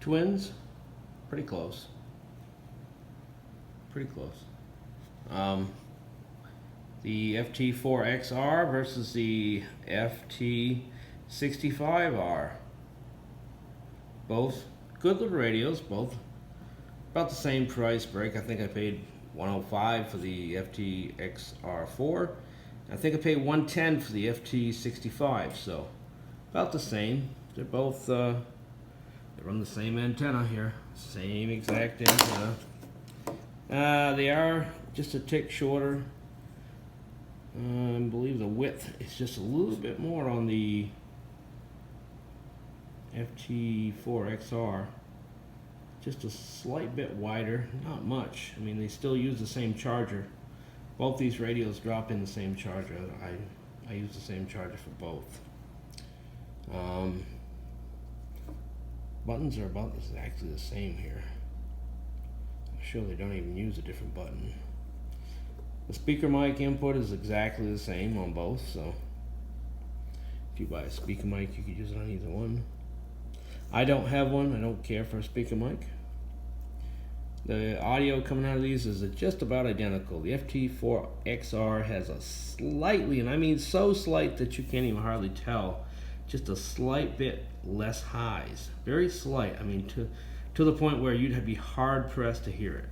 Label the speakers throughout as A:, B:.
A: Twins, pretty close. Pretty close. The FT-4XR versus the FT-65R. Both good little radios, both about the same price break. I think I paid $105 for the FT-XR4. I think I paid $110 for the FT-65, so about the same. They're both, they run the same antenna here, same exact antenna. They are just a tick shorter. I believe the width is just a little bit more on the FT-4XR. Just a slight bit wider, not much. I mean, they still use the same charger. Both these radios drop in the same charger. I use the same charger for both. Buttons are about exactly the same here. I'm sure they don't even use a different button. The speaker mic input is exactly the same on both, so if you buy a speaker mic, you could use it on either one. I don't have one. I don't care for a speaker mic. The audio coming out of these is just about identical. The FT-4XR has a slightly, and I mean so slight that you can't even hardly tell, just a slight bit less highs. Very slight. I mean to the point where you'd be hard pressed to hear it.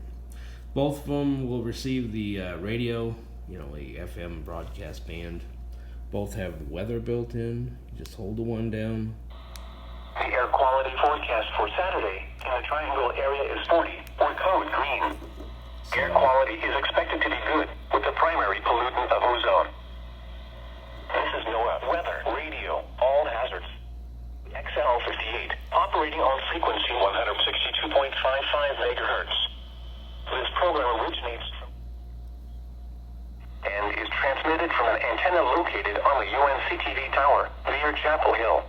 A: Both of them will receive the radio, a FM broadcast band. Both have weather built in. You just hold the one down.
B: The air quality forecast for Saturday in the triangle area is 40, or code green. Air quality is expected to be good, with the primary pollutant of ozone. This is NOAA Weather Radio, all hazards. XL58, operating on frequency 162.55 megahertz. This program originates from and is transmitted from an antenna located on the UNCTV tower near Chapel Hill.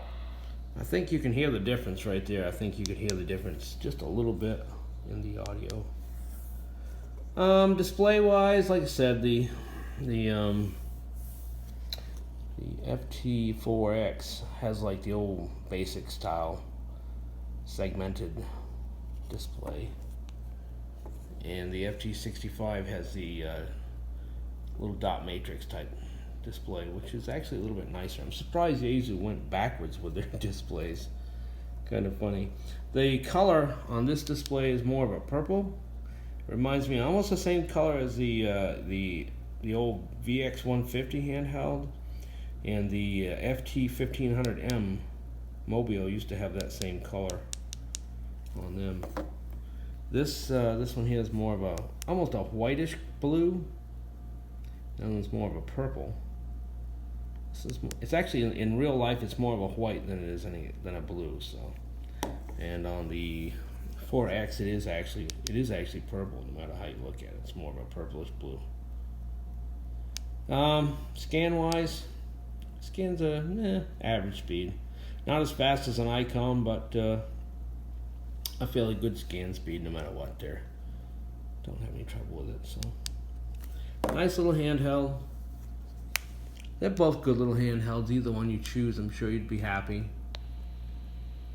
A: I think you can hear the difference right there. I think you could hear the difference just a little bit in the audio. Display wise, like I said, the FT-4X has like the old basic style segmented display, and the FT-65 has the little dot matrix type display, which is actually a little bit nicer. I'm surprised YAESU went backwards with their displays. Kind of funny. The color on this display is more of a purple. Reminds me almost the same color as the old VX150 handheld, and the FT-1500M Mobile used to have that same color on them. This one here is more of almost a whitish blue. That one's more of a purple. It's actually in real life it's more of a white than it is than a blue. So, and on the 4X it is actually purple. No matter how you look at it, it's more of a purplish blue. Scan wise, scan's a average speed, not as fast as an Icon, but a fairly good scan speed no matter what. There, don't have any trouble with it. So, nice little handheld. They're both good little handhelds. Either one you choose, I'm sure you'd be happy.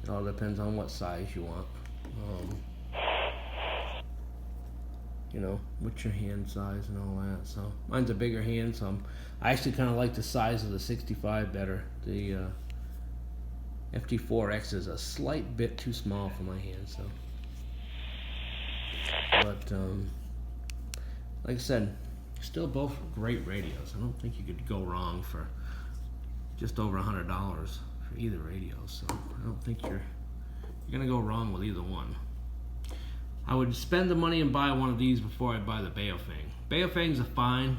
A: It all depends on what size you want. What's your hand size and all that. So mine's a bigger hand, so I actually kind of like the size of the 65 better. The FT-4X is a slight bit too small for my hand, so. But like I said, still both great radios. I don't think you could go wrong for just over $100 for either radio. So I don't think you're gonna go wrong with either one. I would spend the money and buy one of these before I buy the Baofeng. Baofengs are fine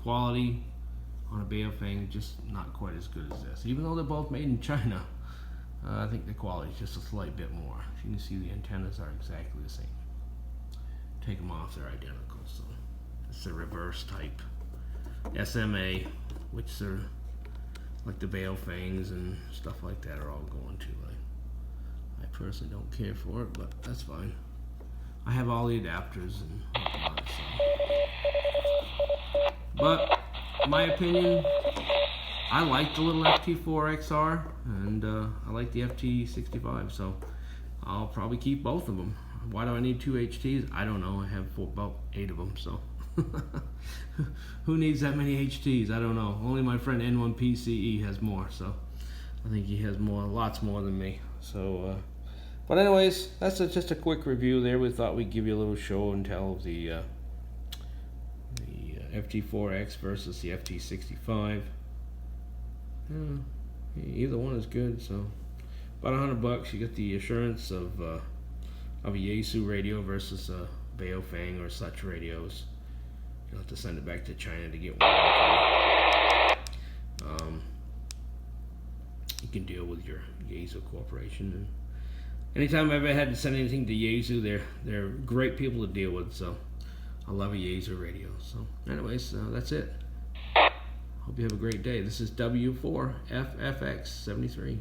A: quality on a Baofeng, just not quite as good as this. Even though they're both made in China, I think the quality is just a slight bit more. As you can see, the antennas are exactly the same. Take them off, they're identical. So it's a reverse type SMA, which they're like the Baofengs and stuff like that are all going to. I personally don't care for it, but that's fine. I have all the adapters and whatnot, so. But in my opinion, I like the little FT-4XR and I like the FT-65. So I'll probably keep both of them. Why do I need 2 HTs? I don't know. I have about 8 of them, so who needs that many HTs? I don't know. Only my friend N1PCE has more, so I think he has more, lots more than me. So, but anyways, that's just a quick review there. We thought we'd give you a little show and tell of the FT-4X versus the FT-65. Either one is good, so about $100. You get the assurance of a YAESU radio versus a Baofeng or such radios. You'll have to send it back to China to get one. You can deal with your YAESU corporation. And anytime I've ever had to send anything to YAESU, they're great people to deal with. So I love a YAESU radio. So anyways, that's it. Hope you have a great day. This is W4FFX73.